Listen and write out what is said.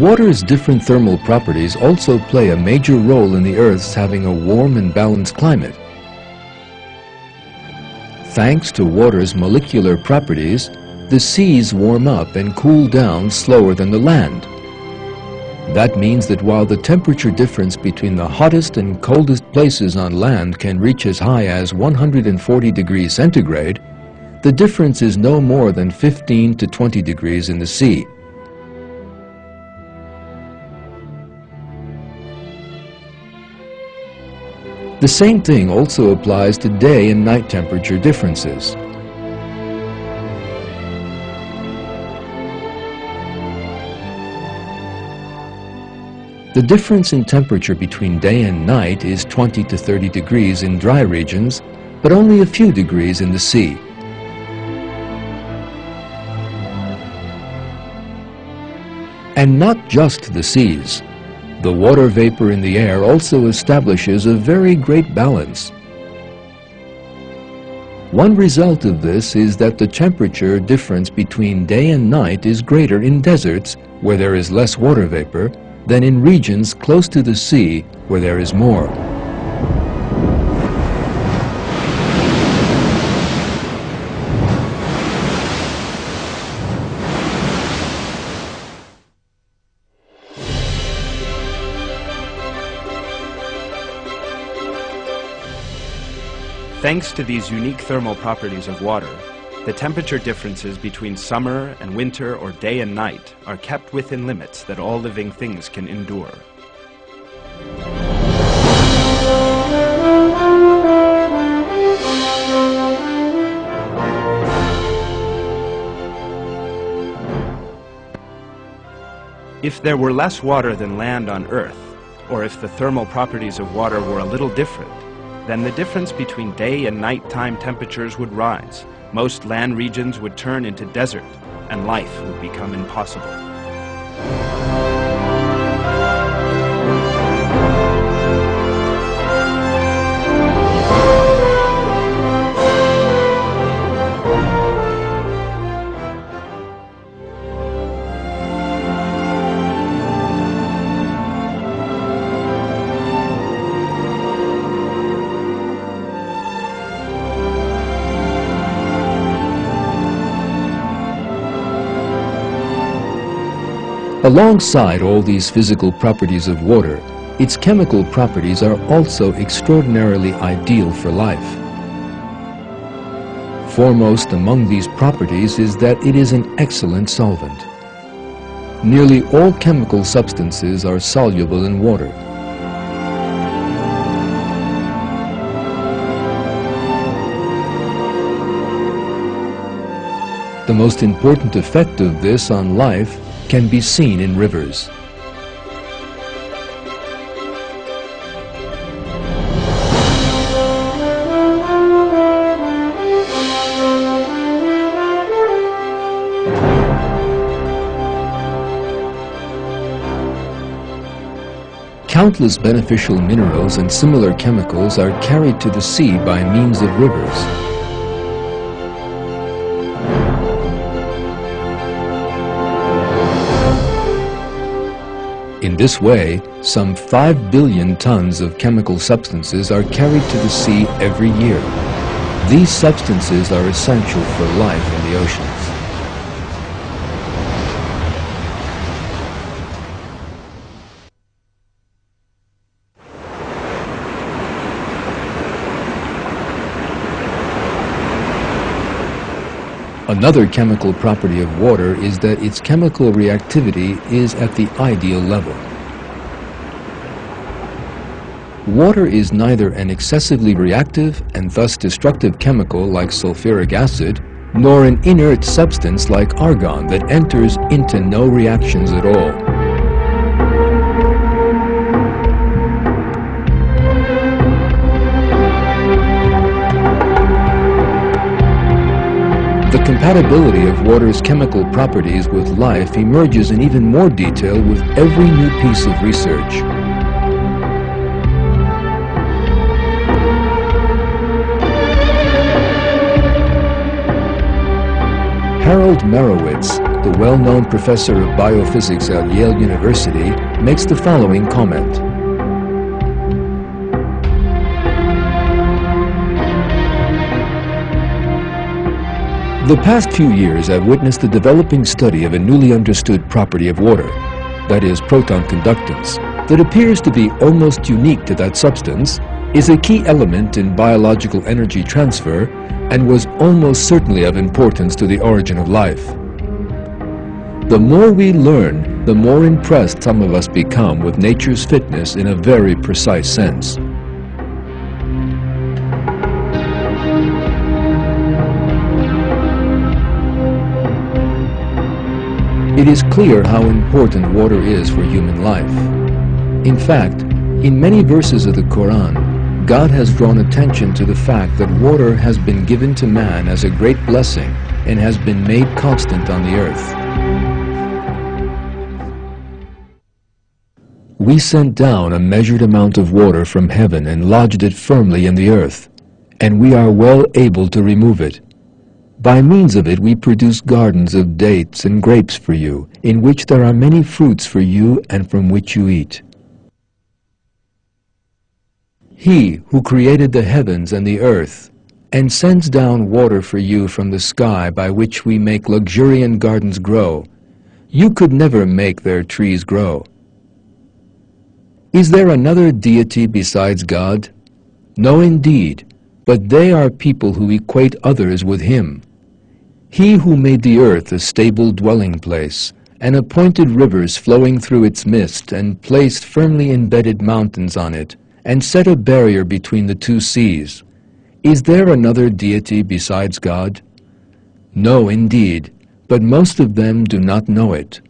Water's different thermal properties also play a major role in the Earth's having a warm and balanced climate. Thanks to water's molecular properties, the seas warm up and cool down slower than the land. That means that while the temperature difference between the hottest and coldest places on land can reach as high as 140 degrees centigrade, the difference is no more than 15 to 20 degrees in the sea. The same thing also applies to day and night temperature differences. The difference in temperature between day and night is 20 to 30 degrees in dry regions, but only a few degrees in the sea. And not just the seas. The water vapor in the air also establishes a very great balance. One result of this is that the temperature difference between day and night is greater in deserts, where there is less water vapor, than in regions close to the sea, where there is more. Thanks to these unique thermal properties of water, the temperature differences between summer and winter or day and night are kept within limits that all living things can endure. If there were less water than land on Earth, or if the thermal properties of water were a little different, then the difference between day and nighttime temperatures would rise. Most land regions would turn into desert, and life would become impossible. Alongside all these physical properties of water, its chemical properties are also extraordinarily ideal for life. Foremost among these properties is that it is an excellent solvent. Nearly all chemical substances are soluble in water. The most important effect of this on life can be seen in rivers. Countless beneficial minerals and similar chemicals are carried to the sea by means of rivers. In this way, some 5 billion tons of chemical substances are carried to the sea every year. These substances are essential for life in the oceans. Another chemical property of water is that its chemical reactivity is at the ideal level. Water is neither an excessively reactive and thus destructive chemical like sulfuric acid, nor an inert substance like argon that enters into no reactions at all. The compatibility of water's chemical properties with life emerges in even more detail with every new piece of research. Harold Merowitz, the well-known professor of biophysics at Yale University, makes the following comment. The past few years have witnessed the developing study of a newly understood property of water, that is, proton conductance, that appears to be almost unique to that substance, is a key element in biological energy transfer, and was almost certainly of importance to the origin of life. The more we learn, the more impressed some of us become with nature's fitness in a very precise sense. It is clear how important water is for human life. In fact, in many verses of the Quran, God has drawn attention to the fact that water has been given to man as a great blessing and has been made constant on the earth. We sent down a measured amount of water from heaven and lodged it firmly in the earth, and we are well able to remove it. By means of it we produce gardens of dates and grapes for you, in which there are many fruits for you and from which you eat. He who created the heavens and the earth, and sends down water for you from the sky by which we make luxuriant gardens grow, you could never make their trees grow. Is there another deity besides God? No, indeed, but they are people who equate others with Him. He who made the earth a stable dwelling place, and appointed rivers flowing through its midst, and placed firmly embedded mountains on it, and set a barrier between the two seas. Is there another deity besides God? No, indeed, but most of them do not know it.